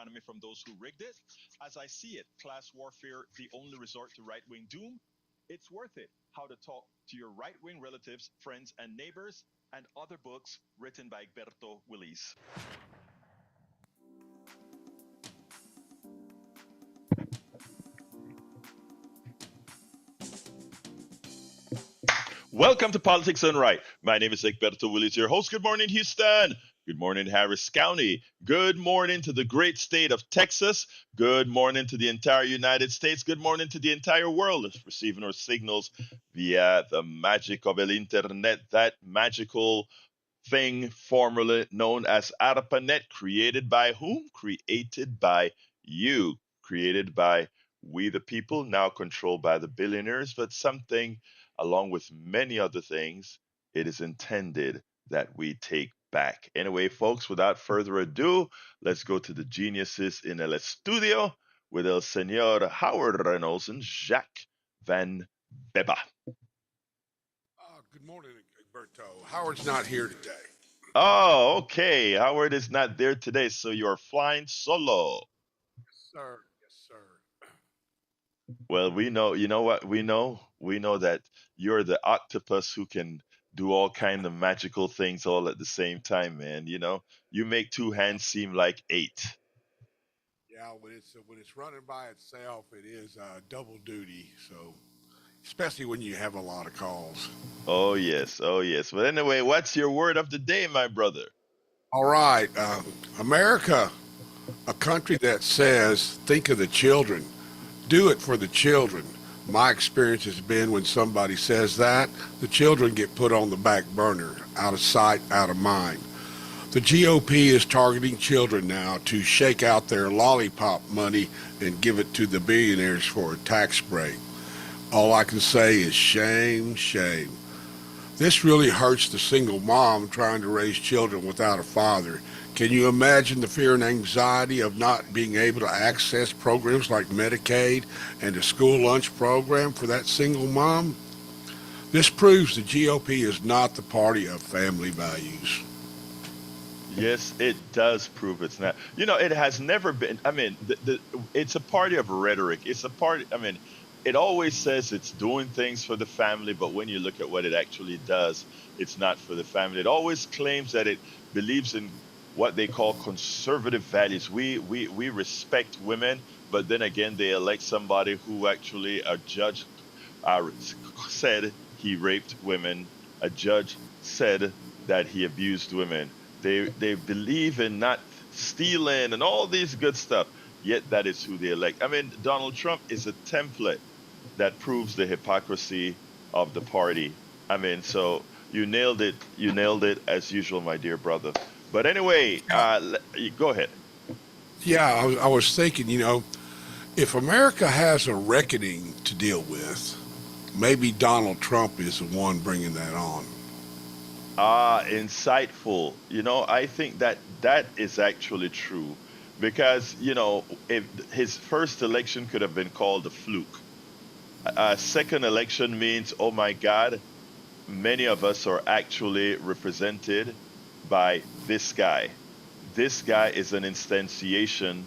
economy from those who rigged it. As I see it, class warfare, the only resort to right wing doom. It's worth it. How to talk to your right wing relatives, friends, and neighbors, and other books written by Egberto Willis. Welcome to Politics Done Right. My name is Egberto Willis, your host. Good morning, Houston. Good morning, Harris County. Good morning to the great state of Texas. Good morning to the entire United States. Good morning to the entire world. Receiving our signals via the magic of el Internet, that magical thing formerly known as ARPANET, created by whom? Created by you. Created by we the people, now controlled by the billionaires, but something along with many other things, it is intended that we take back. Anyway, folks, without further ado, let's go to the geniuses in el estudio with el señor Howard Reynolds and Jacques Van Beba. Good morning, Alberto. Howard's not here today. Oh, okay. Howard is not there today, so you're flying solo. Sir, yes, sir. Well, we know, you know what? We know that you're the octopus who can do all kind of magical things all at the same time, man. You make two Yeah, hands seem like eight. yeah. When it's running by itself, it is double duty. So, especially when you have a lot of calls. Oh, yes. Oh, yes. But anyway, what's your word of the day, my brother? All right, America, a country that says, "Think of the children, do it for the children." My experience has been when somebody says that, the children get put on the back burner, out of sight, out of mind. The GOP is targeting children now to shake out their lollipop money and give it to the billionaires for a tax break. All I can say is shame, shame. This really hurts the single mom trying to raise children without a father. Can you imagine the fear and anxiety of not being able to access programs like Medicaid and a school lunch program for that single mom? This proves the GOP is not the party of family values. Yes, it does prove it's not. It has never been. I mean, it's a party of rhetoric. It's a party. I mean, it always says it's doing things for the family, but when you look at what it actually does, it's not for the family. It always claims that it believes in what they call conservative values. We respect women, but then again, they elect somebody who actually a judge uh, said he raped women. A judge said that he abused women. They believe in not stealing and all these good stuff. Yet that is who they elect. I mean, Donald Trump is a template that proves the hypocrisy of the party. I mean, so you nailed it. You nailed it as usual, my dear brother. But anyway, Yeah, go ahead. yeah. I was thinking, if America has a reckoning to deal with, maybe Donald Trump is the one bringing that on. Ah, insightful. I think that that is actually true because, if his first election could have been called a fluke. A second election means, oh my God, many of us are actually represented by this guy. This guy is an instantiation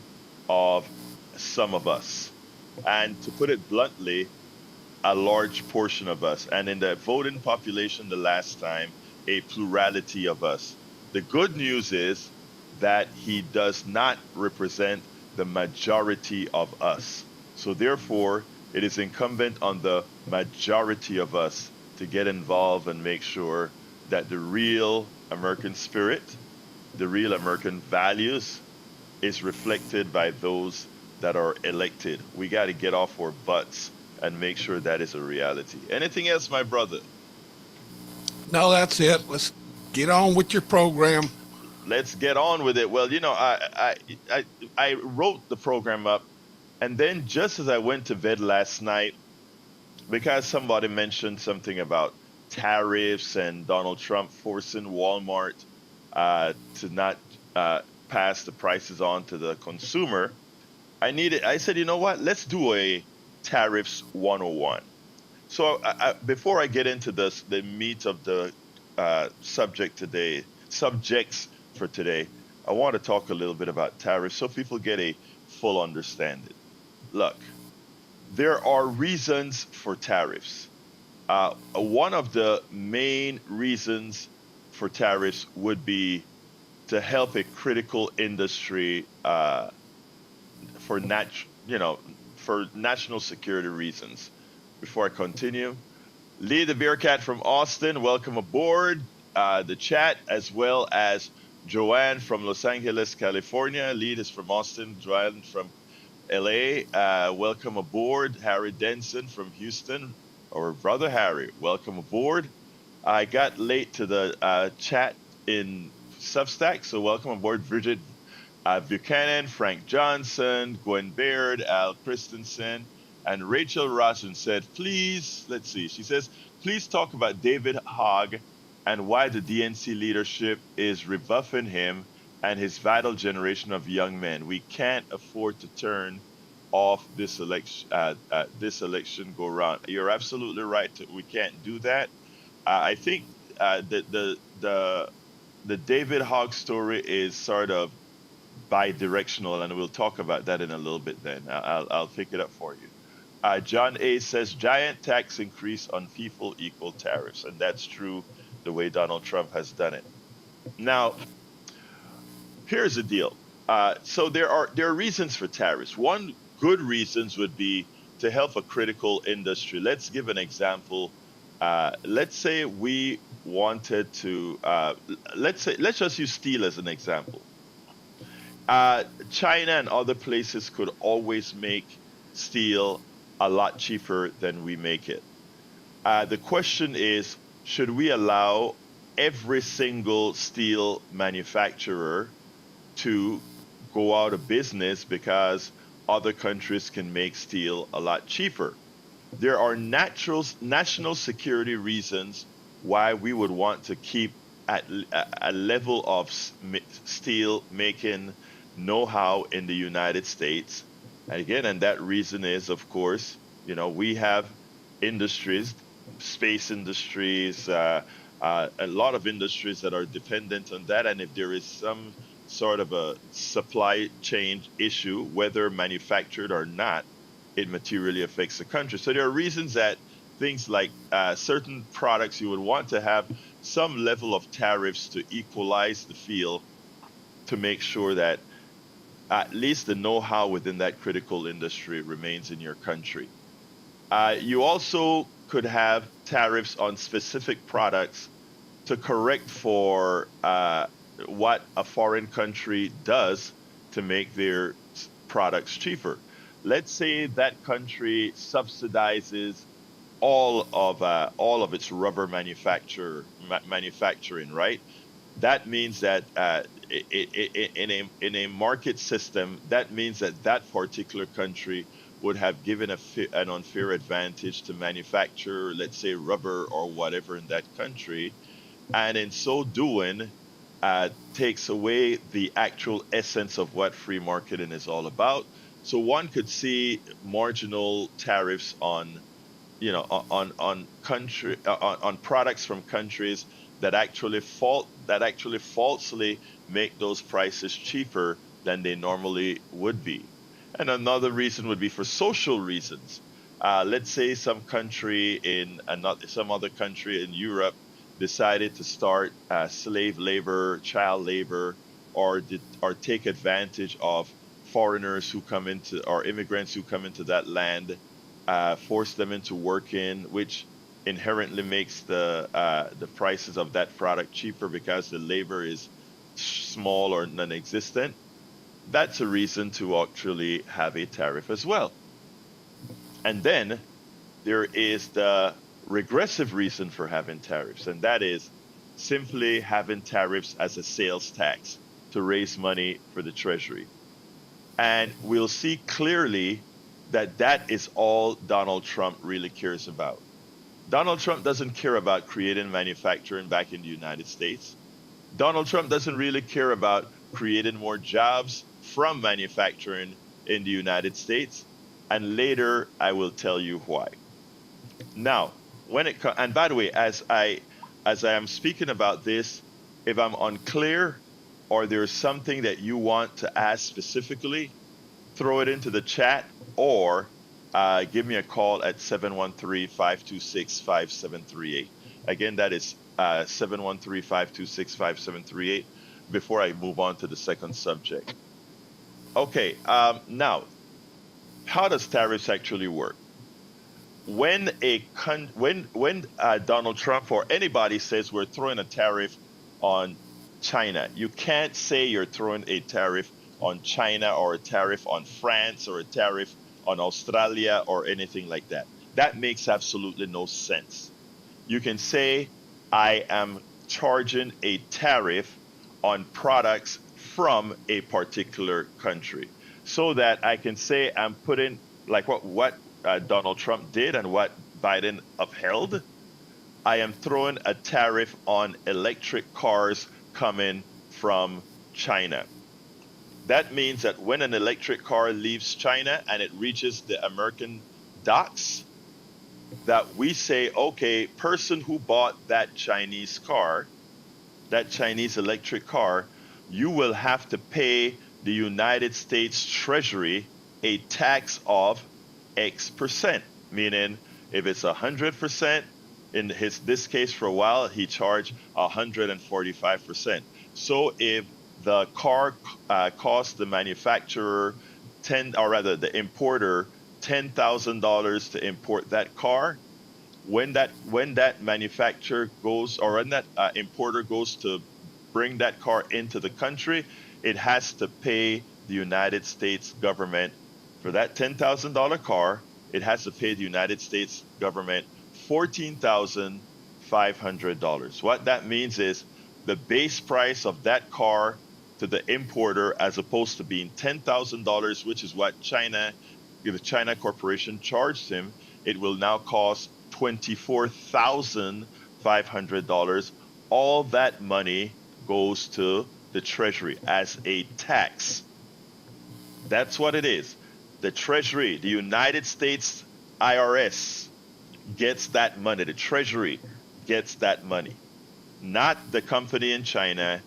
of some of us. And to put it bluntly, a large portion of us. And in the voting population the last time, a plurality of us. The good news is that he does not represent the majority of us. So therefore, it is incumbent on the majority of us to get involved and make sure that the real American spirit, the real American values is reflected by those that are elected. We got to get off our butts and make sure that is a reality. Anything else, my brother? No, that's it. Let's get on with your program. Let's get on with it. Well, I wrote the program up, and then just as I went to bed last night, because somebody mentioned something about tariffs and Donald Trump forcing Walmart to not pass the prices on to the consumer, I said, you know what? Let's do a tariffs 101. So before I get into this, the meat of the subjects for today, I want to talk a little bit about tariffs so people get a full understanding. Look, there are reasons for tariffs. One of the main reasons for tariffs would be to help a critical industry for for national security reasons. Before I continue, Lee the Bearcat from Austin, welcome aboard the chat, as well as Joanne from Los Angeles, California. Lee is from Austin, Joanne from LA. Welcome aboard. Harry Denson from Houston, or Brother Harry, welcome aboard. I got late to the chat in Substack, so welcome aboard, Bridget Buchanan, Frank Johnson, Gwen Baird, Al Christensen, and Rachel Rossen said, please, let's see, she says, please talk about David Hogg and why the DNC leadership is rebuffing him and his vital generation of young men. We can't afford to turn off this election go round. You're absolutely right. We can't do that. I think the David Hogg story is sort of bi-directional, and we'll talk about that in a little bit. Then I'll pick it up for you. John A says giant tax increase on people equal tariffs, and that's true. The way Donald Trump has done it. Now, here's the deal. So there are reasons for tariffs. One good reasons would be to help a critical industry. Let's give an example. Let's say we wanted to. Let's just use steel as an example. China and other places could always make steel a lot cheaper than we make it. The question is, should we allow every single steel manufacturer to go out of business because other countries can make steel a lot cheaper? There are national security reasons why we would want to keep at a level of steel making know-how in the United States. Again, and that reason is, of course, we have industries, space industries, a lot of industries that are dependent on that. And if there is some sort of a supply chain issue, whether manufactured or not, it materially affects the country. So there are reasons that things like certain products you would want to have some level of tariffs to equalize the field, to make sure that at least the know-how within that critical industry remains in your country. You also could have tariffs on specific products to correct for what a foreign country does to make their products cheaper. Let's say that country subsidizes all of its rubber manufacturing, right? That means that in a market system, that means that particular country would have given an unfair advantage to manufacture, let's say, rubber or whatever in that country, and in so doing, takes away the actual essence of what free marketing is all about. So one could see marginal tariffs on on products from countries that actually falsely make those prices cheaper than they normally would be. And another reason would be for social reasons. Let's say some other country in Europe decided to start slave labor, child labor, or take advantage of foreigners who come into, or immigrants who come into that land, force them into working, which inherently makes the prices of that product cheaper because the labor is small or non-existent. That's a reason to actually have a tariff as well. And then there is the regressive reason for having tariffs, and that is simply having tariffs as a sales tax to raise money for the Treasury. And we'll see clearly that is all Donald Trump really cares about. Donald Trump doesn't care about creating manufacturing back in the United States. Donald Trump doesn't really care about creating more jobs from manufacturing in the United States. And later, I will tell you why. Now, and by the way, as I am speaking about this, if I'm unclear, or there's something that you want to ask specifically, throw it into the chat, or give me a call at 713-526-5738. Again, that is 713-526-5738 before I move on to the second subject. Okay, now, how does tariffs actually work? When Donald Trump or anybody says we're throwing a tariff on China, you can't say you're throwing a tariff on China or a tariff on France or a tariff on Australia or anything like that. That makes absolutely no sense. You can say I am charging a tariff on products from a particular country, so that I can say I'm putting, like what Donald Trump did and what Biden upheld. I am throwing a tariff on electric cars coming from China. That means that when an electric car leaves China and it reaches the American docks, that we say, okay, person who bought that Chinese car, that Chinese electric car, you will have to pay the United States Treasury a tax of X percent, meaning if it's 100%, in this case for a while, he charged 145%. So if the car cost the manufacturer the importer $10,000 to import that car, when that manufacturer goes, or when that importer goes to bring that car into the country, it has to pay the United States government for that $10,000 car. It has to pay the United States government $14,500. What that means is the base price of that car to the importer, as opposed to being $10,000, which is what the China corporation charged him, it will now cost $24,500. All that money goes to the Treasury as a tax. That's what it is. The Treasury, the United States IRS, gets that money. The Treasury gets that money. Not the company in China,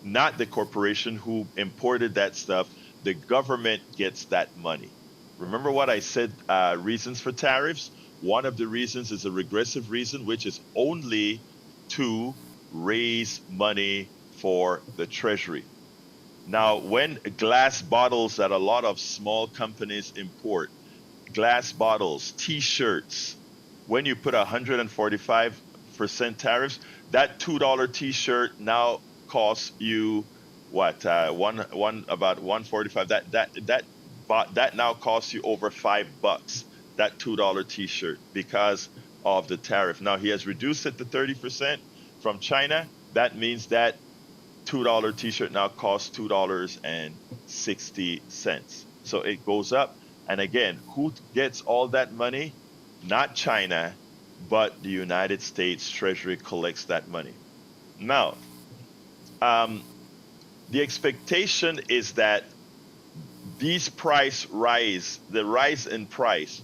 not the corporation who imported that stuff. The government gets that money. Remember what I said, reasons for tariffs? One of the reasons is a regressive reason, which is only to raise money for the Treasury. Now, when glass bottles that a lot of small companies import, glass bottles, T-shirts, when you put 145% tariffs, that $2 T-shirt now costs you what? About 145. That now costs you over $5. That $2 T-shirt, because of the tariff. Now he has reduced it to 30% from China. That means that $2 T-shirt now costs $2.60. So it goes up. And again, who gets all that money? Not China, but the United States Treasury collects that money. Now, the expectation is that the rise in price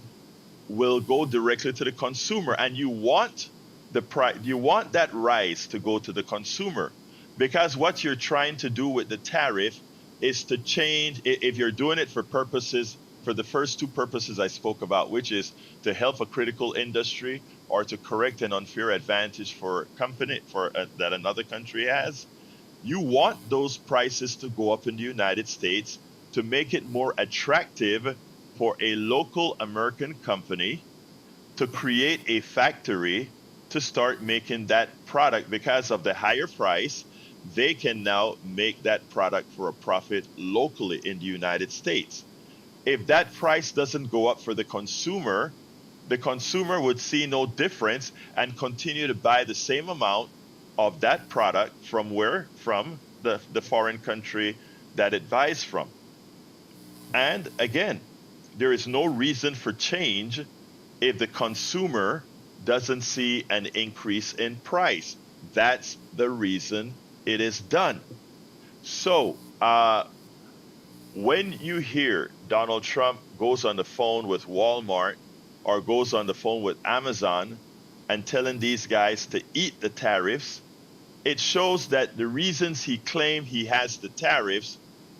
will go directly to the consumer, and you want that rise to go to the consumer, because what you're trying to do with the tariff is to change, if you're doing it for the first two purposes I spoke about, which is to help a critical industry or to correct an unfair advantage that another country has. You want those prices to go up in the United States to make it more attractive for a local American company to create a factory to start making that product. Because of the higher price, they can now make that product for a profit locally in the United States. If that price doesn't go up for the consumer would see no difference and continue to buy the same amount of that product from the foreign country that it buys from. And again, there is no reason for change if the consumer doesn't see an increase in price. That's the reason it is done. So, when you hear Donald Trump goes on the phone with Walmart or goes on the phone with Amazon and telling these guys to eat the tariffs, it shows that the reasons he claimed he has the tariffs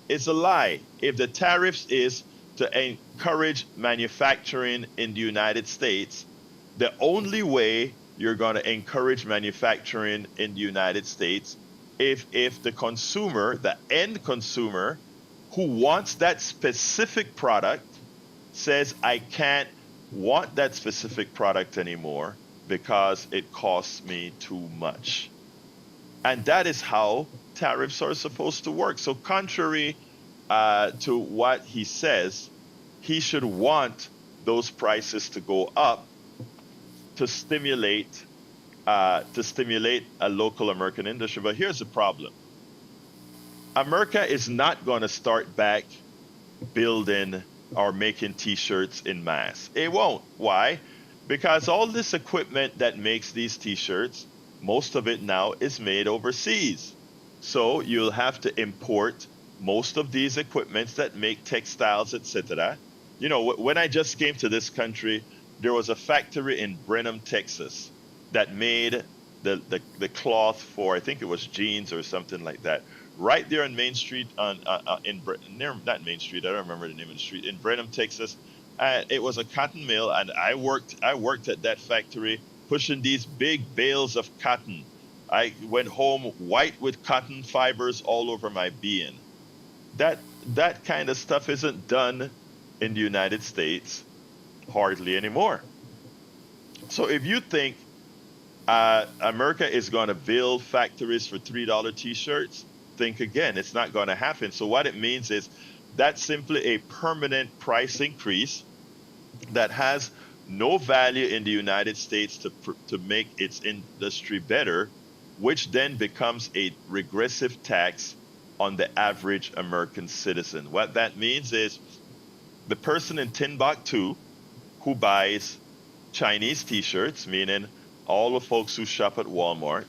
is a lie. If the tariffs is to encourage manufacturing in the United States, the only way you're going to encourage manufacturing in the United States if the consumer, the end consumer who wants that specific product says I can't want that specific product anymore because it costs me too much. And that is how tariffs are supposed to work. So, contrary to what he says, he should want those prices to go up to stimulate a local American industry. But here's the problem: America is not going to start back building or making T-shirts in mass. It won't. Why? Because all this equipment that makes these T-shirts, most of it now is made overseas. So you'll have to import most of these equipments that make textiles, etc. You know, when I just came to this country, there was a factory in Brenham, Texas, that made the cloth for, I think it was jeans or something like that, right there on Main Street not Main Street, I don't remember the name of the street, in Brenham, Texas. It was a cotton mill, and I worked at that factory pushing these big bales of cotton. I went home white with cotton fibers all over my being. That kind of stuff isn't done in the United States hardly anymore. So if you think America is going to build factories for $3 T-shirts, think again. It's not going to happen. So what it means is that's simply a permanent price increase that has no value in the United States to make its industry better, which then becomes a regressive tax on the average American citizen. What that means is the person in Timbuktu who buys Chinese T-shirts, meaning all the folks who shop at Walmart,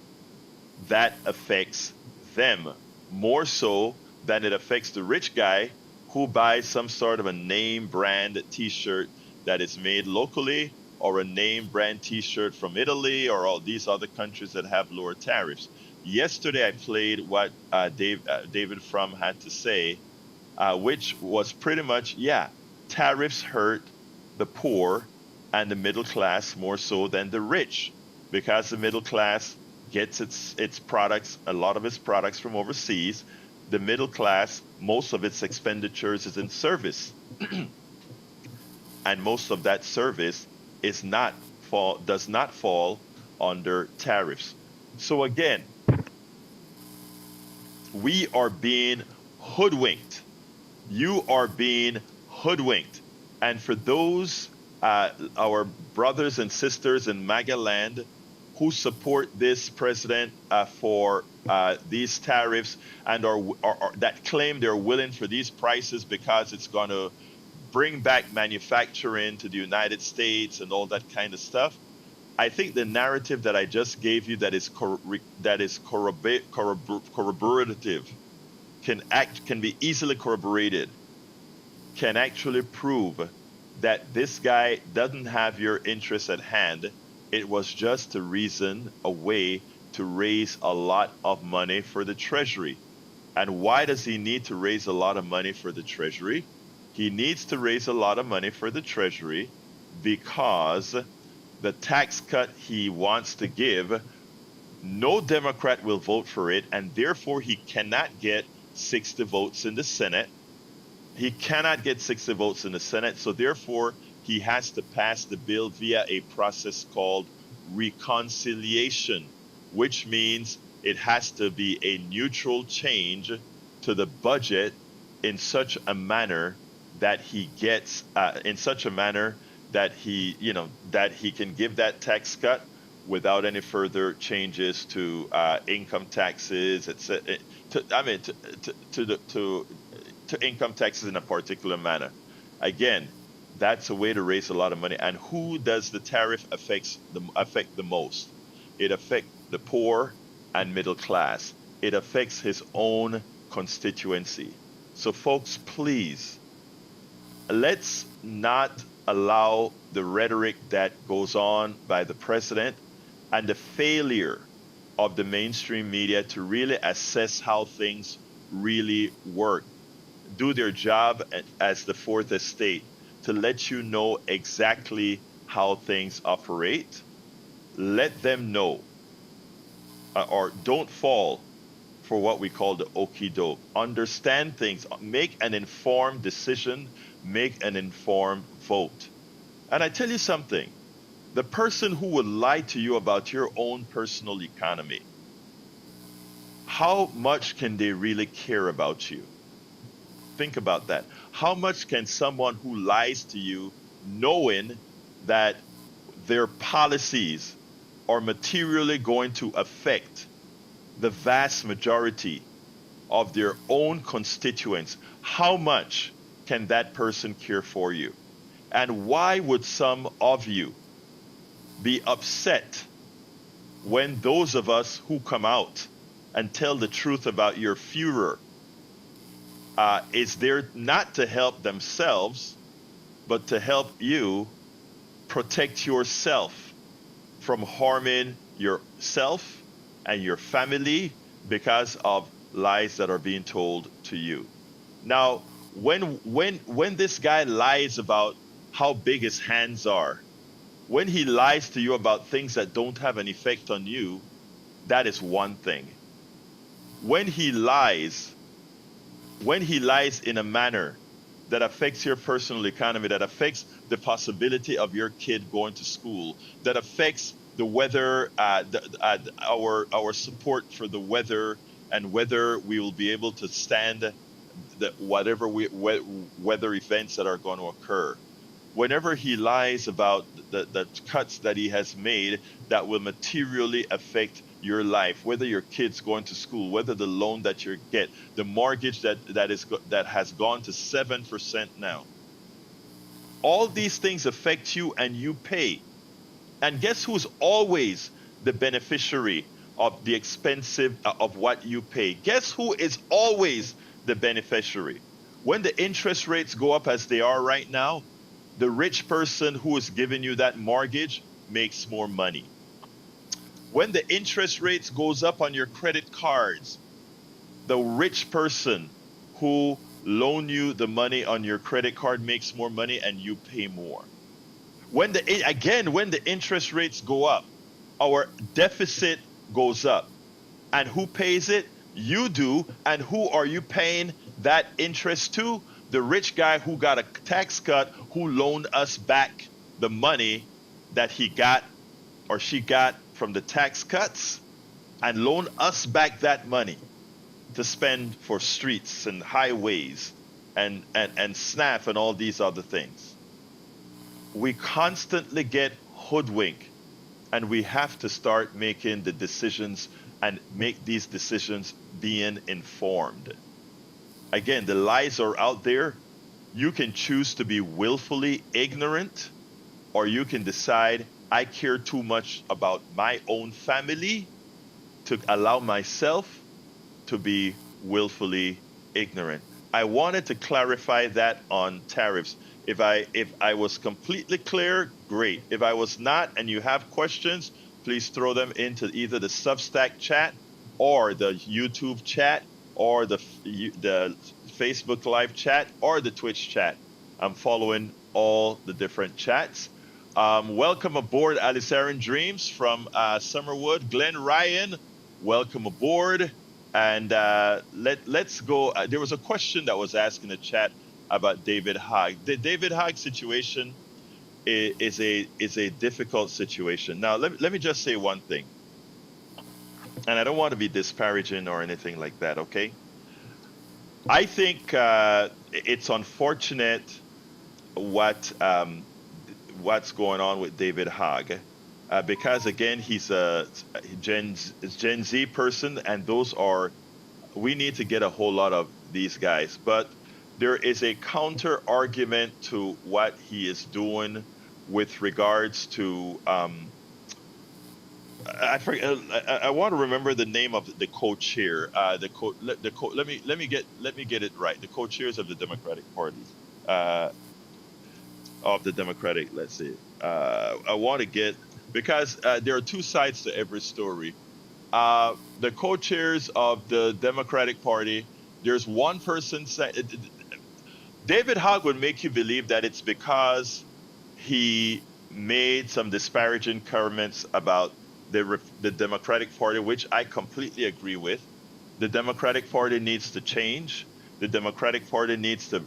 that affects them more so than it affects the rich guy who buys some sort of a name brand T-shirt that is made locally, or a name brand T-shirt from Italy or all these other countries that have lower tariffs. Yesterday, I played what David Frum had to say, which was pretty much, yeah, tariffs hurt the poor and the middle class more so than the rich, because the middle class gets its products, a lot of its products from overseas. The middle class, most of its expenditures is in service, and most of that service does not fall under tariffs. So again, we are being hoodwinked. You are being hoodwinked. And for those our brothers and sisters in MAGA land who support this president for these tariffs and are that claim they're willing for these prices because it's going to bring back manufacturing to the United States and all that kind of stuff, I think the narrative that I just gave you that is corroborative can be easily corroborated, can actually prove that this guy doesn't have your interests at hand. It was just a way to raise a lot of money for the Treasury. And why does he need to raise a lot of money for the Treasury? He needs to raise a lot of money for the Treasury because the tax cut he wants to give, no Democrat will vote for it, and therefore he cannot get 60 votes in the Senate. He cannot get 60 votes in the Senate, so therefore he has to pass the bill via a process called reconciliation, which means it has to be a neutral change to the budget in such a manner that he gets, that he can give that tax cut without any further changes to income taxes, etc. To income taxes in a particular manner. Again, that's a way to raise a lot of money. And who does the tariff affect the most? It affects the poor and middle class. It affects his own constituency. So folks, please, let's not allow the rhetoric that goes on by the president and the failure of the mainstream media to really assess how things really work, do their job as the fourth estate to let you know exactly how things operate. Let them know, or don't fall for what we call the okie doke. Understand things, make an informed decision, make an informed vote. And I tell you something, the person who would lie to you about your own personal economy, how much can they really care about you? Think about that. How much can someone who lies to you, knowing that their policies are materially going to affect the vast majority of their own constituents, how much can that person care for you? And why would some of you be upset when those of us who come out and tell the truth about your Führer is there not to help themselves, but to help you protect yourself from harming yourself and your family because of lies that are being told to you? Now, when this guy lies about how big his hands are, when he lies to you about things that don't have an effect on you, that is one thing. When he lies, when he lies in a manner that affects your personal economy, that affects the possibility of your kid going to school, that affects the weather, our support for the weather, and whether we will be able to stand whatever weather events that are going to occur. Whenever he lies about the cuts that he has made that will materially affect your life, whether your kid's going to school, whether the loan that you get, the mortgage that has gone to 7% now, all these things affect you and you pay. And guess who's always the beneficiary of the expensive of what you pay? Guess who is always the beneficiary? When the interest rates go up as they are right now, the rich person who is giving you that mortgage makes more money. When the interest rates goes up on your credit cards, the rich person who loan you the money on your credit card makes more money and you pay more. When the interest rates go up, our deficit goes up. And who pays it? You do. And who are you paying that interest to? The rich guy who got a tax cut, who loaned us back the money that he got or she got from the tax cuts, and loan us back that money to spend for streets and highways and SNAP and all these other things. We constantly get hoodwinked, and we have to start making the decisions and make these decisions being informed. Again, the lies are out there. You can choose to be willfully ignorant, or you can decide, I care too much about my own family to allow myself to be willfully ignorant. I wanted to clarify that on tariffs. If I was completely clear, great. If I was not and you have questions, please throw them into either the Substack chat or the YouTube chat or the Facebook live chat or the Twitch chat. I'm following all the different chats. Welcome aboard, Alisarin Dreams from Summerwood. Glenn Ryan, welcome aboard. And let's go. There was a question that was asked in the chat about David Hogg. The David Hogg situation is a difficult situation. Now, let me just say one thing, and I don't want to be disparaging or anything like that. Okay, I think it's unfortunate what's going on with David Hogg. Because again, he's a Gen Z person, and we need to get a whole lot of these guys. But there is a counter argument to what he is doing with regards to I want to remember the name of the co-chair. Let me get it right. The co-chairs of the Democratic Party. Let's see. I want to get, because there are two sides to every story. The co-chairs of the Democratic Party, there's one person saying David Hogg would make you believe that it's because he made some disparaging comments about the Democratic Party, which I completely agree with. The Democratic Party needs to change. The Democratic Party needs to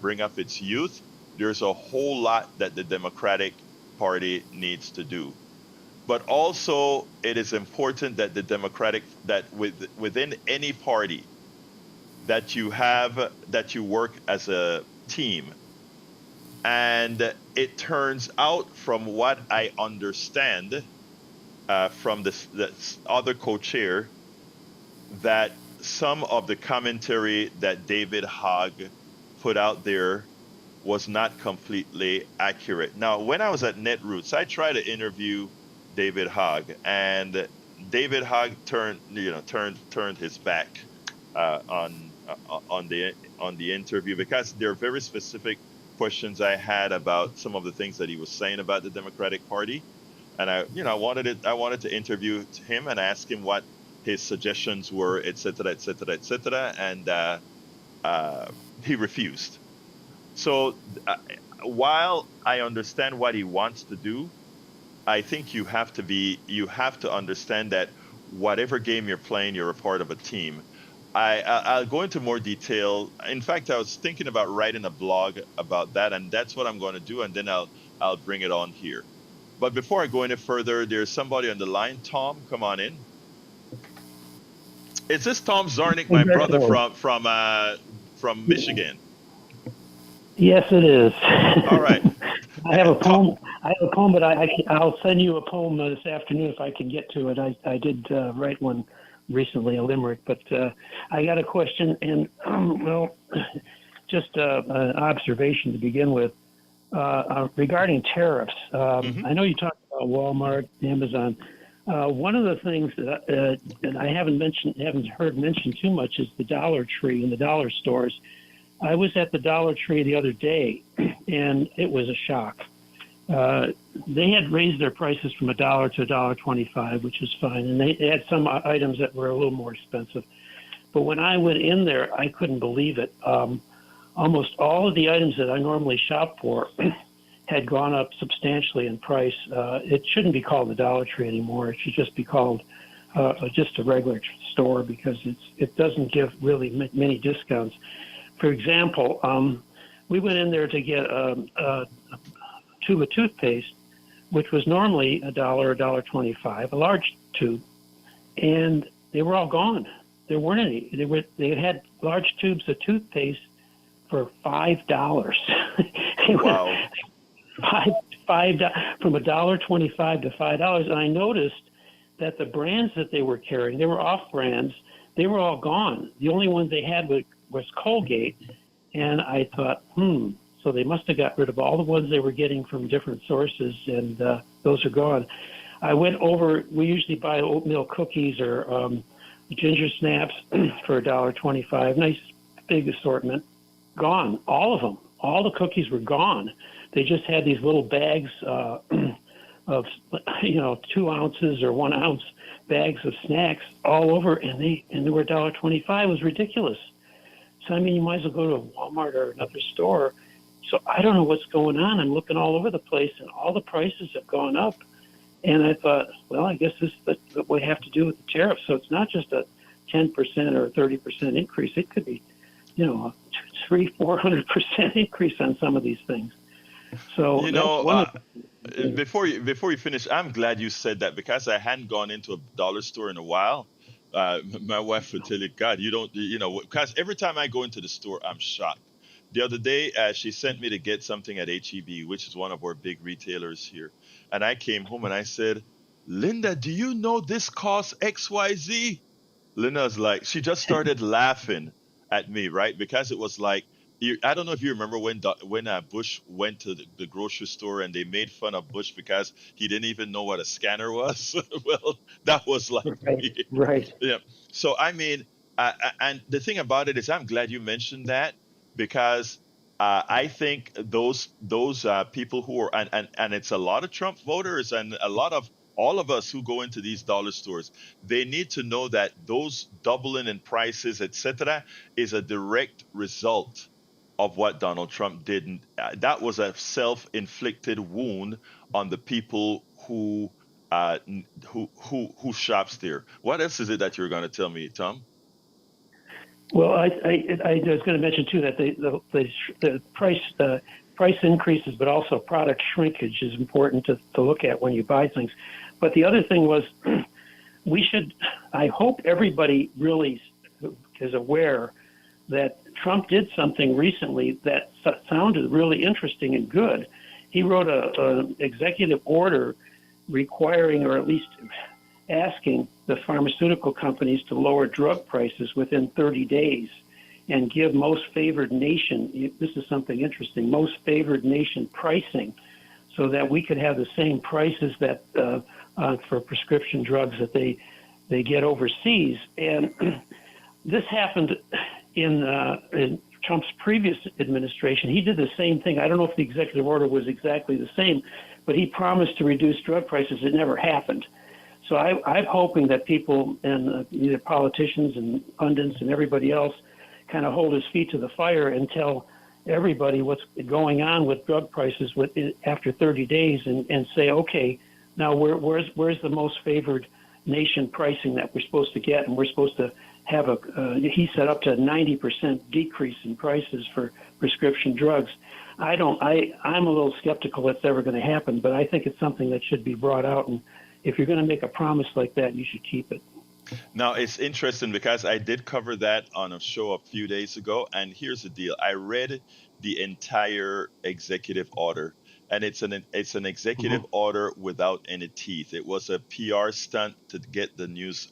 bring up its youth. There's a whole lot that the Democratic Party needs to do. But also, it is important that within any party that you work as a team. And it turns out, from what I understand from this other co-chair, that some of the commentary that David Hogg put out there was not completely accurate. Now, when I was at Netroots, I tried to interview David Hogg, and David Hogg turned his back on the interview, because there are very specific questions I had about some of the things that he was saying about the Democratic Party, and I wanted to interview him and ask him what his suggestions were, et cetera, et cetera, et cetera, and he refused. So while I understand what he wants to do, I think you have to understand that whatever game you're playing, you're a part of a team. I'll go into more detail. In fact, I was thinking about writing a blog about that, and that's what I'm going to do, and then I'll bring it on here. But before I go any further, there's somebody on the line. Tom, come on in. Is this Tom Zarnik, my brother from Michigan? Yes, it is. All right. I have a poem. But I'll send you a poem this afternoon if I can get to it. I did write one recently, a limerick, but I got a question, and well, just an observation to begin with regarding tariffs. I know you talked about Walmart, Amazon. One of the things that I haven't heard mentioned too much is the Dollar Tree and the dollar stores. I was at the Dollar Tree the other day, and it was a shock. They had raised their prices from $1 to $1.25, which is fine, and they had some items that were a little more expensive. But when I went in there, I couldn't believe it. Almost all of the items that I normally shop for had gone up substantially in price. It shouldn't be called the Dollar Tree anymore. It should just be called just a regular store, because it doesn't give really many discounts. For example, we went in there to get a tube of toothpaste, which was normally $1.25, a large tube, and they were all gone. There weren't any. They had large tubes of toothpaste for $5. Wow. Five from $1.25 to $5, and I noticed that the brands that they were carrying, they were off brands. They were all gone. The only ones they had was Colgate, and I thought, so they must have got rid of all the ones they were getting from different sources, and those are gone. I went over. We usually buy oatmeal cookies or ginger snaps for $1.25. Nice big assortment. Gone, all of them. All the cookies were gone. They just had these little bags of 2 ounces or 1 ounce bags of snacks all over, and they were $1.25. It was ridiculous. So I mean, you might as well go to a Walmart or another store. So I don't know what's going on. I'm looking all over the place, and all the prices have gone up. And I thought, well, I guess this is what we have to do with the tariffs. So it's not just a 10% or a 30% increase. It could be, a 300-400% increase on some of these things. So before you finish, I'm glad you said that, because I hadn't gone into a dollar store in a while. My wife would tell you, God, because every time I go into the store, I'm shocked. The other day, she sent me to get something at HEB, which is one of our big retailers here. And I came home and I said, Linda, do you know this costs XYZ? Linda's like, she just started laughing at me, right? Because it was like, I don't know if you remember when Bush went to the grocery store and they made fun of Bush because he didn't even know what a scanner was. Well, that was like me. Right. Yeah. So I mean, and the thing about it is, I'm glad you mentioned that, because I think those people who are and it's a lot of Trump voters and a lot of all of us who go into these dollar stores, they need to know that those doubling in prices, etc., is a direct result of what Donald Trump did. That was a self-inflicted wound on the people who shops there. What else is it that you're going to tell me, Tom? Well, I was going to mention too that the price increases, but also product shrinkage is important to look at when you buy things. But the other thing was, I hope everybody really is aware that Trump did something recently that sounded really interesting and good. He wrote an executive order requiring, or at least asking, the pharmaceutical companies to lower drug prices within 30 days and give most favored nation, this is something interesting, most favored nation pricing, so that we could have the same prices that for prescription drugs that they get overseas. And this happened in Trump's previous administration. He did the same thing. I don't know if the executive order was exactly the same, but he promised to reduce drug prices. It never happened. So I'm hoping that people and either politicians and pundits and everybody else kind of hold his feet to the fire and tell everybody what's going on with drug prices after 30 days and say, okay, now where's the most favored nation pricing that we're supposed to get, and we're supposed to have he set up to a 90% decrease in prices for prescription drugs. I'm a little skeptical that's ever going to happen, but I think it's something that should be brought out, and if you're going to make a promise like that, you should keep it. Now, it's interesting because I did cover that on a show a few days ago, and here's the deal. I read the entire executive order, and it's an executive order without any teeth. It was a PR stunt to get the news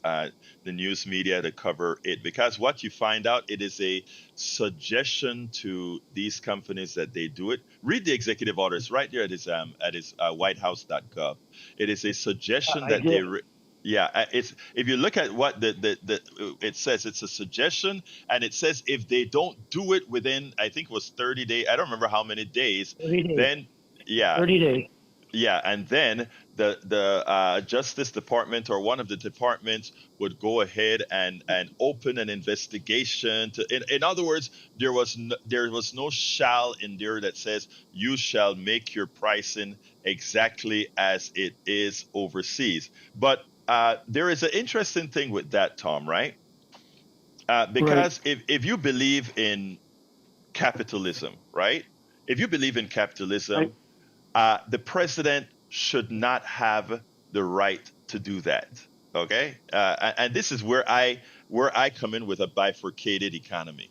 media to cover it, because what you find out, it is a suggestion to these companies that they do it. Read the executive orders right there at his whitehouse.gov. It is a suggestion that they it's, if you look at what it says, it's a suggestion, and it says if they don't do it within, I think it was 30 days, I don't remember how many days, 30 days. then 30 days. Yeah, and then the Justice Department or one of the departments would go ahead and open an investigation. In other words, there was no shall in there that says you shall make your pricing exactly as it is overseas. But there is an interesting thing with that, Tom, right? Because if you believe in capitalism, right? If you believe in capitalism, the president should not have the right to do that. Okay, and this is where I come in with a bifurcated economy.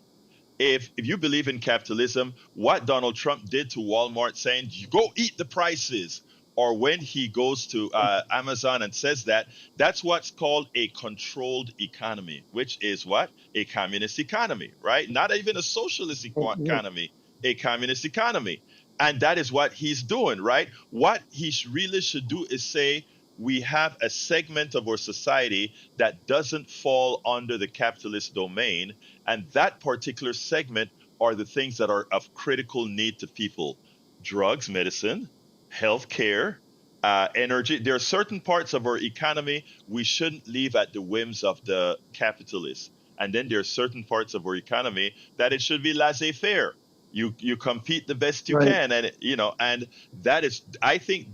If you believe in capitalism, what Donald Trump did to Walmart, saying you go eat the prices, or when he goes to Amazon and says that's what's called a controlled economy, which is what? A communist economy, right? Not even a socialist economy, a communist economy. And that is what he's doing, right? What he really should do is say, we have a segment of our society that doesn't fall under the capitalist domain, and that particular segment are the things that are of critical need to people: drugs, medicine, healthcare, energy. There are certain parts of our economy we shouldn't leave at the whims of the capitalists, and then there are certain parts of our economy that it should be laissez-faire. You compete the best you can, and and that is, I think,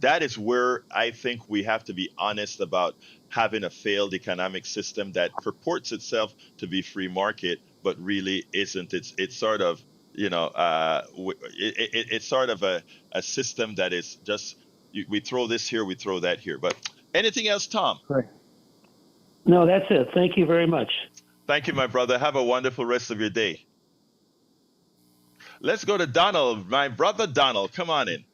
that is where I think we have to be honest about having a failed economic system that purports itself to be free market, but really isn't. It's sort of it's sort of a system that is just, we throw this here, we throw that here. But anything else, Tom? Right. No, that's it. Thank you very much. Thank you, my brother. Have a wonderful rest of your day. Let's go to Donald, my brother Donald. Come on in.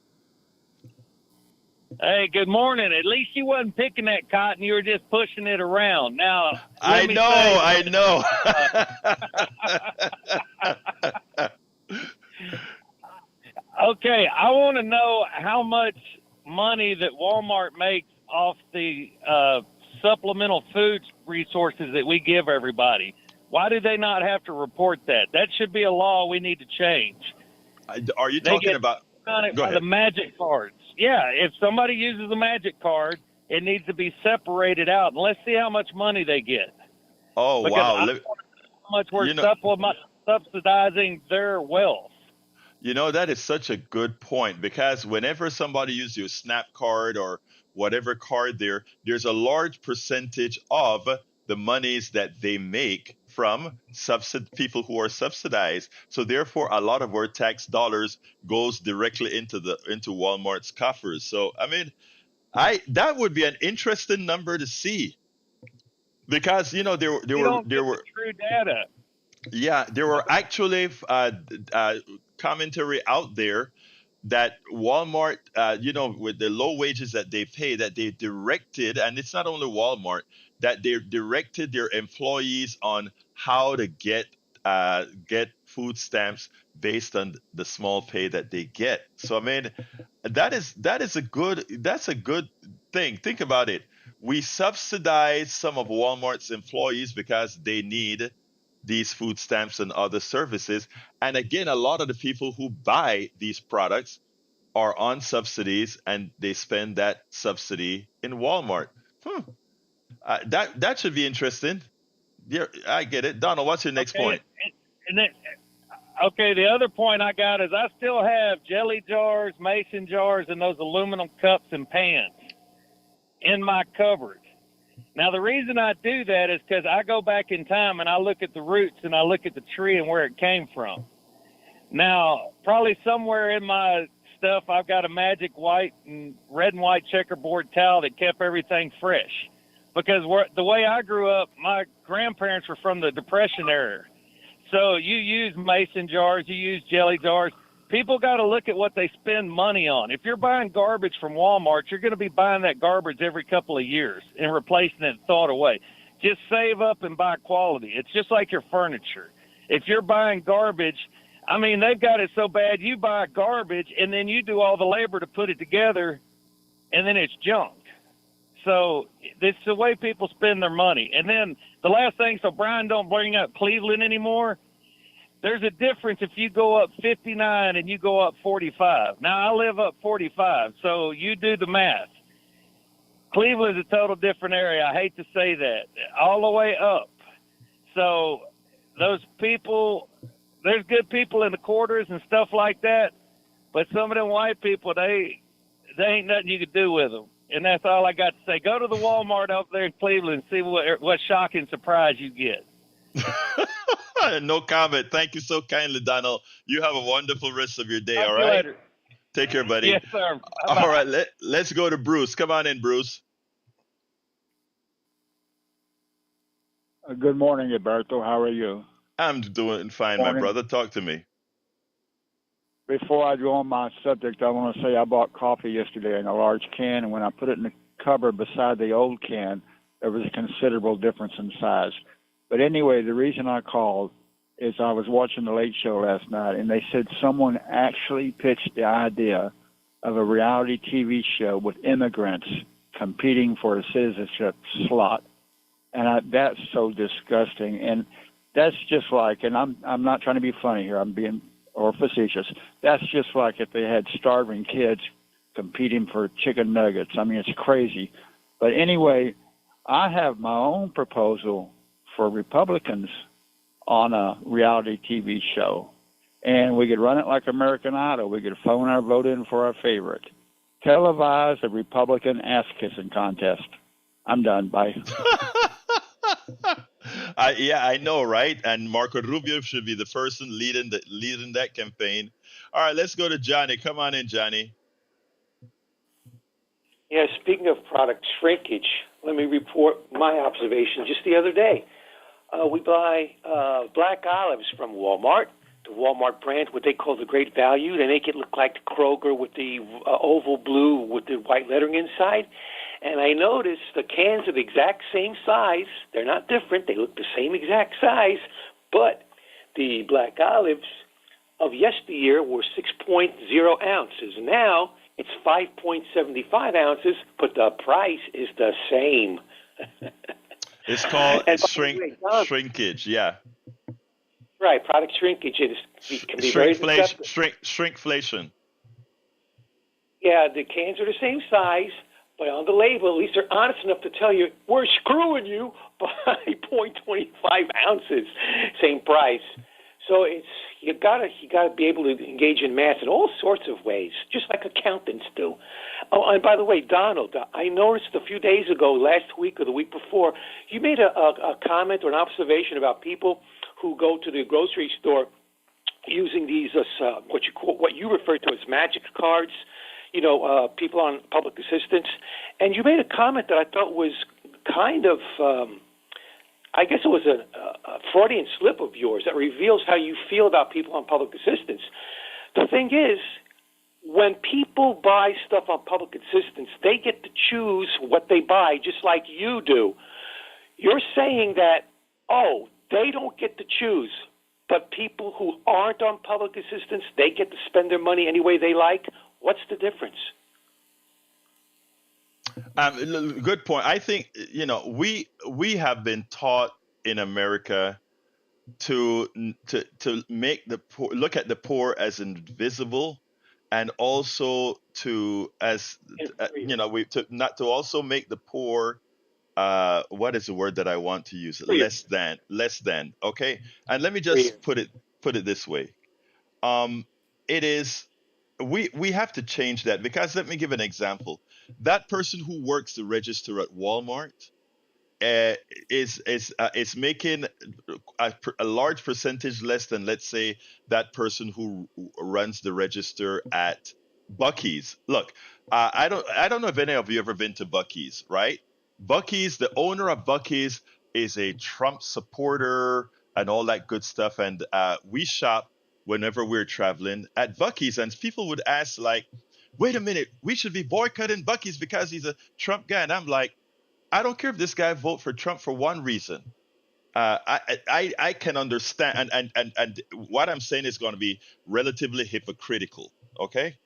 Hey, good morning. At least you wasn't picking that cotton. You were just pushing it around. Now, I know. Okay, I want to know how much money that Walmart makes off the supplemental food resources that we give everybody. Why do they not have to report that? That should be a law we need to change. Are you talking about? Go ahead. The magic cards. yeah, if somebody uses a magic card, it needs to be separated out. And let's see how much money they get. Oh, Because wow. I don't know how much we're You know, subsidizing their wealth. that is such a good point because whenever somebody uses your Snap card or whatever card there's a large percentage of the monies that they make from people who are subsidized. So therefore, a lot of our tax dollars goes directly into Walmart's coffers. So I mean, I that would be an interesting number to see because there You were don't there get the were true data. yeah, there were actually commentary out there that Walmart, with the low wages that they pay, that they directed, and it's not only Walmart, that they directed their employees on how to get food stamps based on the small pay that they get. So I mean, that's a good thing. Think about it. We subsidize some of Walmart's employees because they need these food stamps and other services. And again, a lot of the people who buy these products are on subsidies and they spend that subsidy in Walmart. Hmm. That should be interesting. Yeah, I get it. Donald, what's your next Okay, point? and then, okay, the other point I got is I still have jelly jars, mason jars, and those aluminum cups and pans in my cupboard. Now, the reason I do that is because I go back in time and I look at the roots and I look at the tree and where it came from. Now, probably somewhere in my stuff, I've got a magic red and white checkerboard towel that kept everything fresh. Because the way I grew up, my grandparents were from the Depression era. So you use mason jars, you use jelly jars. People got to look at what they spend money on. If you're buying garbage from Walmart, you're going to be buying that garbage every couple of years and replacing it and throw it away. Just save up and buy quality. It's just like your furniture. If you're buying garbage, I mean, they've got it so bad, you buy garbage and then you do all the labor to put it together and then it's junk. So it's the way people spend their money. And then the last thing, so Brian don't bring up Cleveland anymore. There's a difference if you go up 59 and you go up 45. Now, I live up 45, so you do the math. Cleveland's a total different area. I hate to say that. All the way up. So those people, there's good people in the quarters and stuff like that, but some of them white people, they ain't nothing you could do with them. And that's all I got to say. Go to the Walmart up there in Cleveland and see what shocking surprise you get. No comment. Thank you so kindly, Donald. You have a wonderful rest of your day, Talk all to you right? later. Take care, buddy. Yes, sir. All Bye-bye. right, let's go to Bruce. Come on in, Bruce. Good morning, Alberto. How are you? I'm doing fine, my Morning. brother. Talk to me. Before I go on my subject, I want to say I bought coffee yesterday in a large can, and when I put it in the cupboard beside the old can, there was a considerable difference in size. But anyway, the reason I called is I was watching the Late Show last night, and they said someone actually pitched the idea of a reality TV show with immigrants competing for a citizenship slot. And that's so disgusting. And that's just like, and I'm not trying to be funny here, I'm being or facetious. That's just like if they had starving kids competing for chicken nuggets. I mean, it's crazy. But anyway, I have my own proposal for Republicans on a reality TV show. And we could run it like American Idol. We could phone our vote in for our favorite. Televise a Republican ass-kissing contest. I'm done. Bye. Yeah, I know, right? And Marco Rubio should be the person leading that campaign. All right, let's go to Johnny. Come on in, Johnny. Yeah, speaking of product shrinkage, let me report my observation just the other day. We buy black olives from Walmart, the Walmart brand, what they call the Great Value. They make it look like the Kroger with the oval blue with the white lettering inside. And I noticed the cans are the exact same size. They're not different. They look the same exact size. But the black olives of yesteryear were 6.0 ounces. Now it's 5.75 ounces, but the price is the same. It's called And by the way, Don, shrinkage. Yeah, right, product shrinkage can be very deceptive. Shrinkflation. Yeah, the cans are the same size, but on the label, at least they're honest enough to tell you we're screwing you by 0.25 ounces, same price. So it's you gotta be able to engage in math in all sorts of ways, just like accountants do. Oh, and by the way, Donald, I noticed a few days ago, last week or the week before, you made a comment or an observation about people who go to the grocery store using these what you refer to as magic cards. People on public assistance, and you made a comment that I thought was kind of. I guess it was a Freudian slip of yours that reveals how you feel about people on public assistance. The thing is, when people buy stuff on public assistance, they get to choose what they buy, just like you do. You're saying that, they don't get to choose, but people who aren't on public assistance, they get to spend their money any way they like. What's the difference? Good point. I think we have been taught in America to make the poor, look at the poor as invisible, and also to as we to not to also make the poor what is the word that I want to use, less than. Okay, and let me just put it this way. It is we have to change that, because let me give an example. That person who works the register at Walmart uh, is making a large percentage less than, let's say, that person who runs the register at Bucky's. Look, I don't know if any of you ever been to Bucky's, right? Bucky's, the owner of Bucky's is a Trump supporter and all that good stuff, and we shop whenever we're traveling at Bucky's, and people would ask like, "Wait a minute, we should be boycotting Bucky's because he's a Trump guy," and I'm like, I don't care if this guy vote for Trump for one reason. I can understand, and what I'm saying is going to be relatively hypocritical, okay?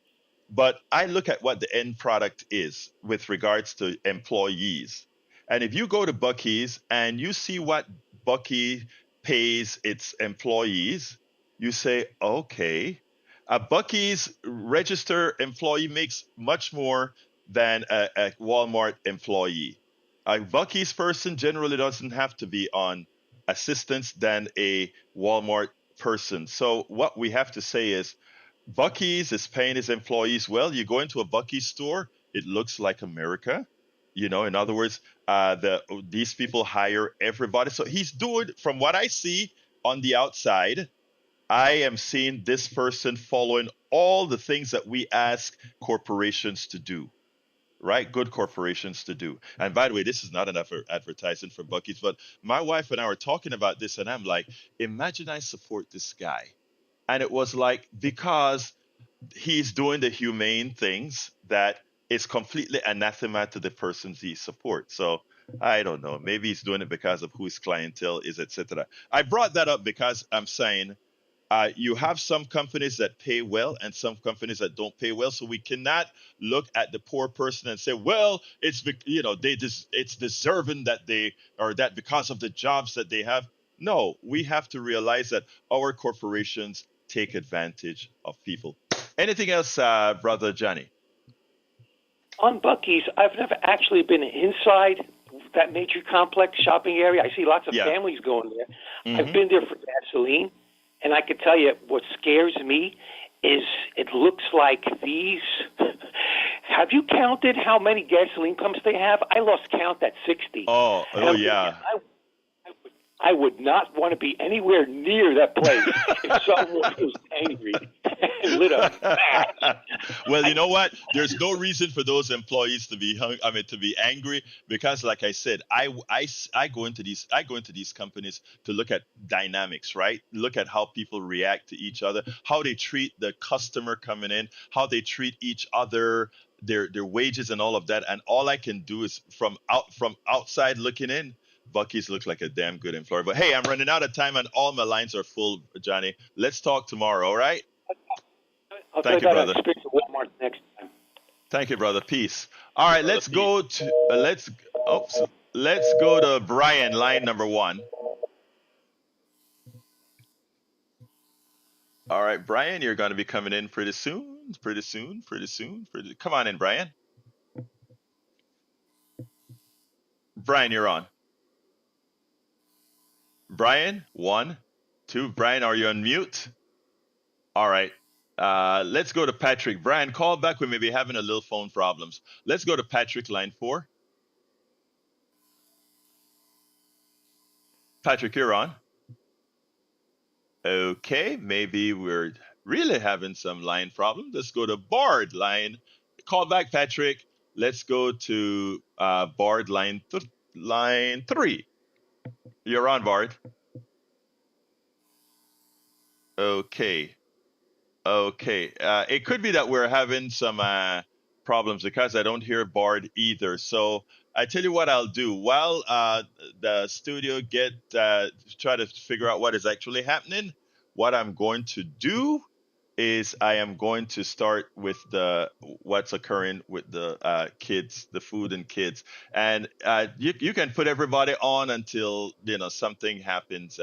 But I look at what the end product is with regards to employees. And if you go to Bucky's and you see what Bucky pays its employees, you say, okay, a Bucky's register employee makes much more than a Walmart employee. A Bucky's person generally doesn't have to be on assistance than a Walmart person. So what we have to say is Bucky's is paying his employees well. You go into a Bucky's store, it looks like America. In other words, these people hire everybody. So he's doing, from what I see on the outside, I am seeing this person following all the things that we ask corporations to do, right? Good corporations to do. And by the way, this is not an advertisement for Bucky's, but my wife and I were talking about this, and I'm like, imagine I support this guy. And it was like, because he's doing the humane things that is completely anathema to the persons he supports. So I don't know. Maybe he's doing it because of who his clientele is, etc. I brought that up because I'm saying you have some companies that pay well and some companies that don't pay well. So we cannot look at the poor person and say, well, it's deserving that they, or that because of the jobs that they have. No, we have to realize that our corporations take advantage of people. Anything else, Brother Johnny? On Bucky's, I've never actually been inside that major complex shopping area. I see lots of families going there. Mm-hmm. I've been there for gasoline, and I can tell you what scares me is it looks like these. Have you counted how many gasoline pumps they have? I lost count at 60. Oh yeah. I would not want to be anywhere near that place if someone was angry and lit a match. Well, you know what? There's no reason for those employees to be to be angry, because, like I said, I go into these companies to look at dynamics, right? Look at how people react to each other, how they treat the customer coming in, how they treat each other, their wages and all of that. And all I can do is from outside looking in, Bucky's looks like a damn good employer. But hey, I'm running out of time and all my lines are full, Johnny. Let's talk tomorrow, all right? I'll Thank you, brother. Experience at Walmart next time. Thank you, brother. Peace. All right, let's go to Brian, line number 1. All right, Brian, you're going to be coming in pretty soon. Pretty soon. Pretty soon. Come on in, Brian. Brian, you're on. Brian, one, two. Brian, are you on mute? All right. Let's go to Patrick. Brian, call back. We may be having a little phone problems. Let's go to Patrick, line 4. Patrick, you're on. Okay, maybe we're really having some line problems. Let's go to Bard, line. Call back, Patrick. Let's go to Bard, line 3. You're on, Bard. Okay. Okay. It could be that we're having some problems because I don't hear Bard either. So I tell you what I'll do. While the studio try to figure out what is actually happening, what I'm going to do is I am going to start with what's occurring with the kids, the food and kids, and you can put everybody on until something happens.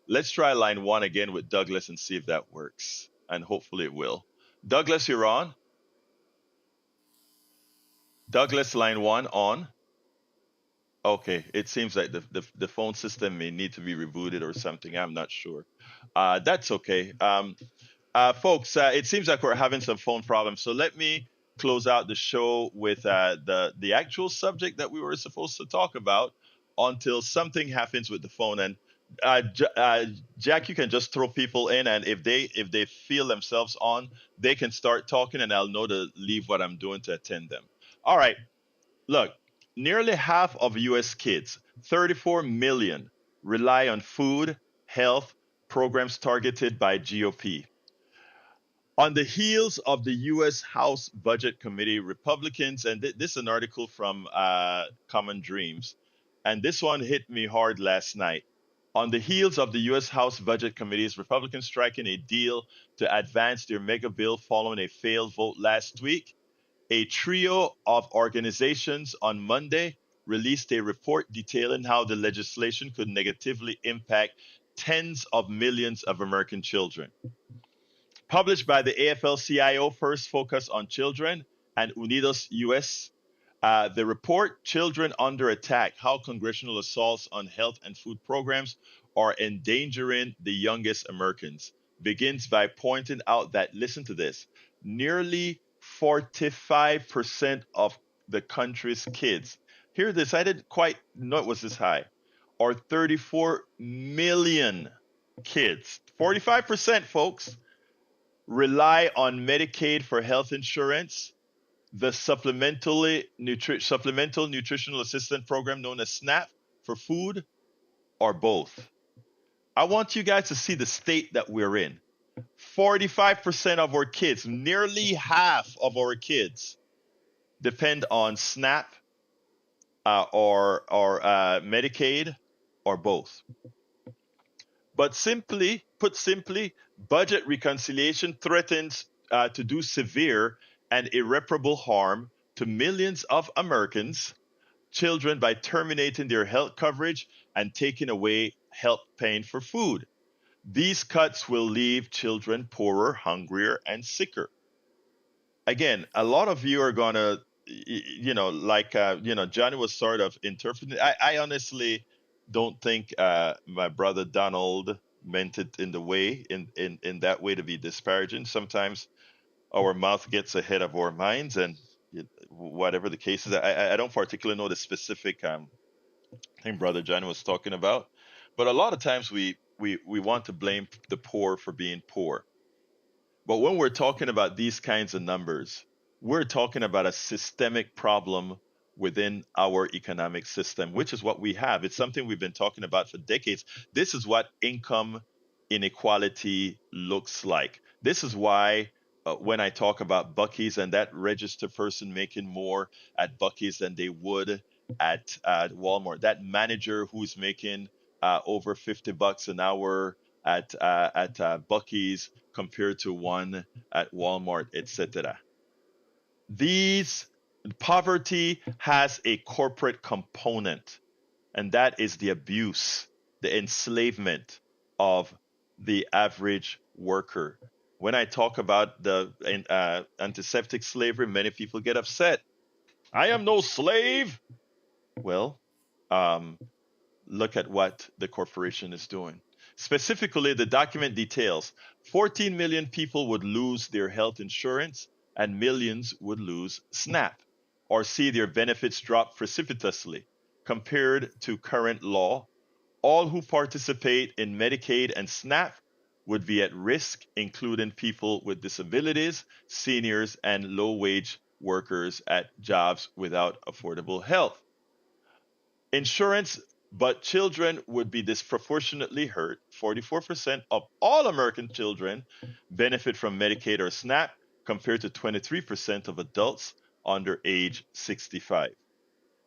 Let's try line 1 again with Douglas and see if that works, and hopefully it will. Douglas, you're on. Douglas, line 1 on. Okay, it seems like the phone system may need to be rebooted or something. I'm not sure. That's okay. Folks, it seems like we're having some phone problems. So let me close out the show with the actual subject that we were supposed to talk about until something happens with the phone. And Jack, you can just throw people in, and if they feel themselves on, they can start talking, and I'll know to leave what I'm doing to attend them. All right. Look, nearly half of U.S. kids, 34 million, rely on food, health programs targeted by GOP. On the heels of the U.S. House Budget Committee, Republicans, and this is an article from Common Dreams, and this one hit me hard last night. On the heels of the U.S. House Budget Committee's Republicans striking a deal to advance their mega bill following a failed vote last week, a trio of organizations on Monday released a report detailing how the legislation could negatively impact tens of millions of American children. Published by the AFL-CIO First Focus on Children and Unidos US, the report, Children Under Attack, How Congressional Assaults on Health and Food Programs Are Endangering the Youngest Americans, begins by pointing out that, listen to this, nearly 45% of the country's kids, hear this, I didn't quite know it was this high, or 34 million kids, 45%, folks, rely on Medicaid for health insurance, the Supplemental Nutritional Assistance Program known as SNAP for food, or both. I want you guys to see the state that we're in. 45% of our kids, nearly half of our kids, depend on SNAP or Medicaid or both. But put simply, budget reconciliation threatens to do severe and irreparable harm to millions of Americans, children, by terminating their health coverage and taking away help paying for food. These cuts will leave children poorer, hungrier, and sicker. Again, a lot of you are going to, Johnny was sort of interpreting. I honestly don't think my brother Donald meant it in that way to be disparaging. Sometimes our mouth gets ahead of our minds, and whatever the case is, I don't particularly know the specific thing Brother Johnny was talking about, but a lot of times we want to blame the poor for being poor. But when we're talking about these kinds of numbers, we're talking about a systemic problem within our economic system, which is what we have. It's something we've been talking about for decades. This is what income inequality looks like. This is why when I talk about Buc-ee's and that registered person making more at Buc-ee's than they would at Walmart, that manager who's making over $50 an hour at Buc-ee's compared to one at Walmart, etc. These poverty has a corporate component, and that is the abuse, the enslavement of the average worker. When I talk about the antiseptic slavery, many people get upset. I am no slave. Well, um, look at what the corporation is doing. Specifically, the document details 14 million people would lose their health insurance and millions would lose SNAP or see their benefits drop precipitously. Compared to current law, all who participate in Medicaid and SNAP would be at risk, including people with disabilities, seniors, and low wage workers at jobs without affordable health insurance, but children would be disproportionately hurt. 44% of all American children benefit from Medicaid or SNAP, compared to 23% of adults under age 65.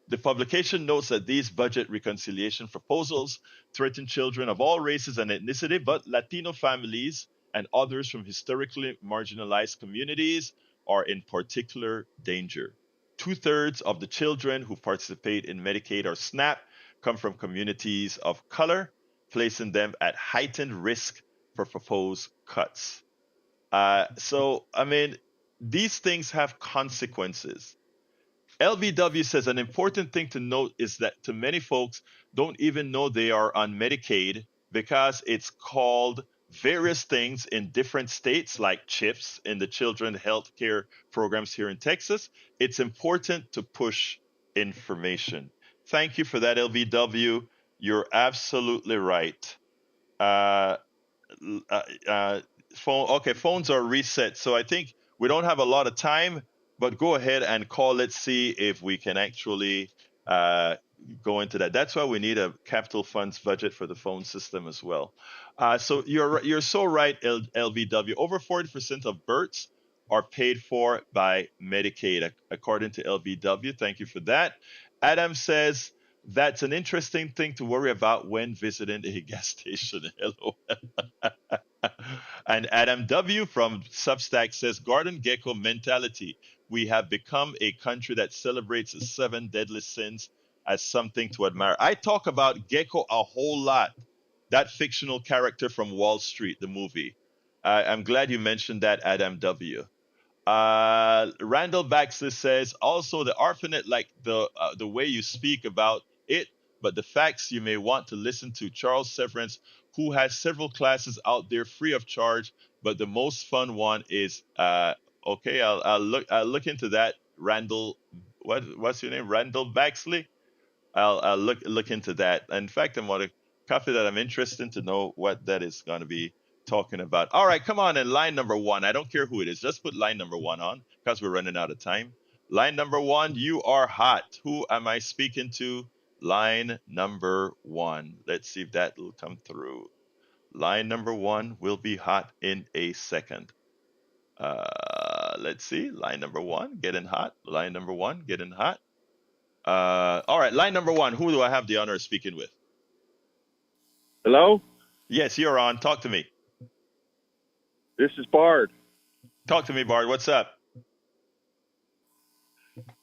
The publication notes that these budget reconciliation proposals threaten children of all races and ethnicity, but Latino families and others from historically marginalized communities are in particular danger. Two-thirds of the children who participate in Medicaid or SNAP come from communities of color, placing them at heightened risk for proposed cuts. I mean, these things have consequences. LBW says an important thing to note is that to many folks don't even know they are on Medicaid because it's called various things in different states, like CHIPS in the children health care programs here in Texas. It's important to push information. Thank you for that, LBW. You're absolutely right. Uh, uh, uh, phones are reset. So I think we don't have a lot of time, but go ahead and call. Let's see if we can actually uh, go into that. That's why we need a capital funds budget for the phone system as well. So you're so right, LVW. Over 40% of births are paid for by Medicaid, according to LVW. Thank you for that. Adam says that's an interesting thing to worry about when visiting a gas station. Hello. And Adam W. from Substack says, Garden Gecko mentality. We have become a country that celebrates the seven deadly sins as something to admire. I talk about Gecko a whole lot, that fictional character from Wall Street, the movie. I'm glad you mentioned that, Adam W. Randall Baxter says, also the ARPANET, like the way you speak about it, but the facts you may want to listen to Charles Severance, who has several classes out there free of charge, but the most fun one is okay. I'll look into that. Randall, what's your name? Randall Baxley. I'll look into that. In fact, I'm on a copy that I'm interested to know what that is going to be talking about. All right, come on in line number one. I don't care who it is. Just put line number one on because we're running out of time. Line number one, you are hot. Who am I speaking to? Line number one. Let's see if that will come through. Line number one will be hot in a second. Let's see. Line number one, getting hot. Line number one, getting hot. All right, line number one. Who do I have the honor of speaking with? Hello? Yes, you're on. Talk to me. This is Bard. Talk to me, Bard. What's up?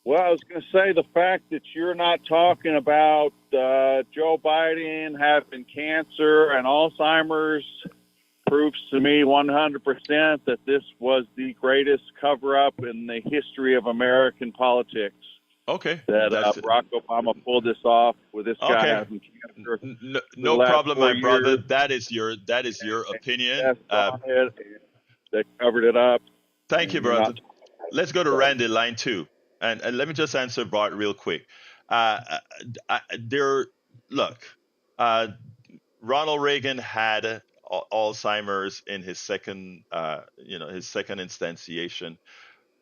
Well, I was going to say the fact that you're not talking about Joe Biden having cancer and Alzheimer's proves to me 100% that this was the greatest cover-up in the history of American politics. Okay. That Barack Obama pulled this off with this guy having cancer. No problem, my brother. That is your opinion. They covered it up. Thank you, brother. Let's go to Randy, line two. And let me just answer Bart real quick. Ronald Reagan had Alzheimer's in his second instantiation.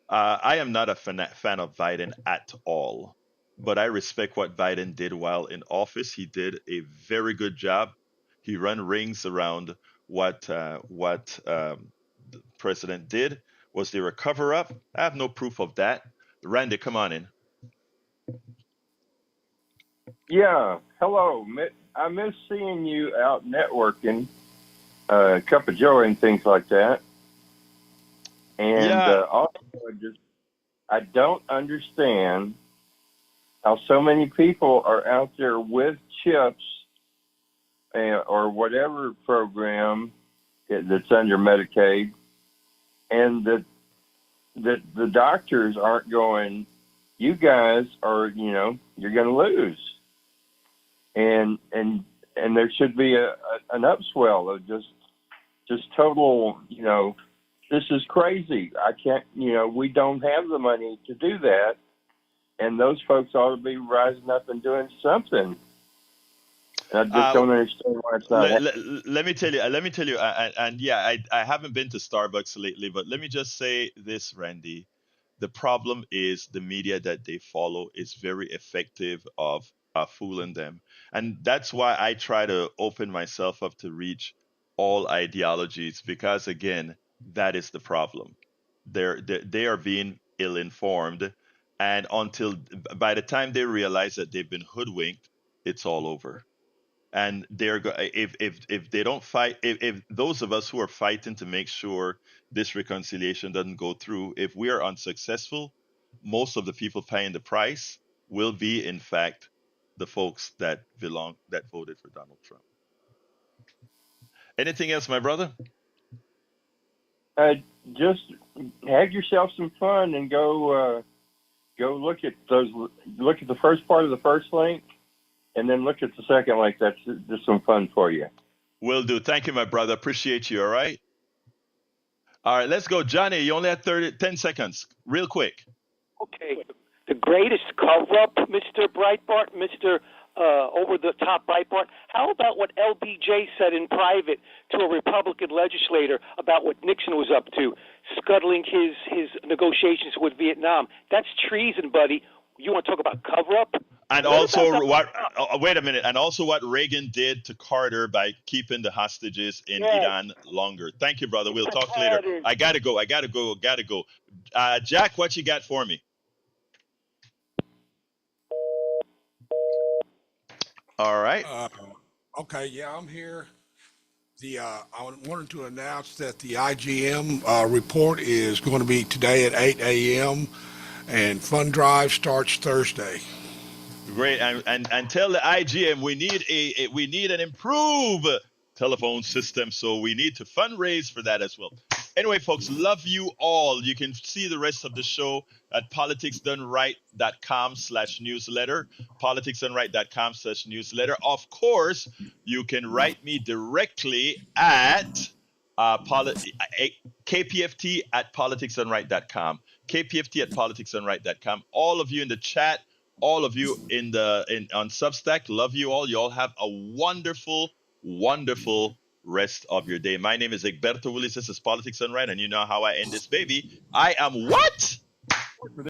I am not a fan of Biden at all, but I respect what Biden did while in office. He did a very good job. He ran rings around what the president did. Was there a cover up? I have no proof of that. Randy, come on in. Yeah, hello. I miss seeing you out networking, Cup of Joe and things like that. And also, I don't understand how so many people are out there with chips or whatever program that's under Medicaid and that the doctors aren't going, you guys are, you're going to lose, and there should be an upswell of just total, this is crazy. I can't, we don't have the money to do that, and those folks ought to be rising up and doing something. And I just don't understand why it's not happening. Let me tell you, and yeah, I haven't been to Starbucks lately, but let me just say this, Randy. The problem is the media that they follow is very effective of fooling them. And that's why I try to open myself up to reach all ideologies, because again, that is the problem. They are being ill informed, and until by the time they realize that they've been hoodwinked, it's all over. And if they don't fight, if those of us who are fighting to make sure this reconciliation doesn't go through, if we are unsuccessful, most of the people paying the price will be, in fact, the folks that voted for Donald Trump. Anything else, my brother? Just have yourself some fun and go look at the first part of the first link, and then look at the second link. That's just some fun for you. Will do. Thank you, my brother. Appreciate you. All right. All right, let's go. Johnny, you only have 10 seconds. Real quick. Okay. The greatest cover-up, Mr. Breitbart, Mr. Over-the-top Breitbart. How about what LBJ said in private to a Republican legislator about what Nixon was up to, scuttling his negotiations with Vietnam? That's treason, buddy. You want to talk about cover-up? And also, wait a minute. And also, what Reagan did to Carter by keeping the hostages in Iran longer. Thank you, brother. We'll talk later. I gotta go. Jack, what you got for me? All right. Okay, yeah, I'm here. I wanted to announce that the IGM report is going to be today at 8 a.m. and fund drive starts Thursday. Great, and tell the IGM we need an improved telephone system, so we need to fundraise for that as well. Anyway, folks, love you all. You can see the rest of the show at politicsdoneright.com/newsletter, politicsdoneright.com/newsletter. Of course, you can write me directly at kpft at politicsdoneright.com, kpft at politicsdoneright.com. All of you in the chat, all of you on Substack, love you all. You all have a wonderful, wonderful rest of your day. My name is Egberto Willis. This is Politics Done Right, and you know how I end this baby. I am what?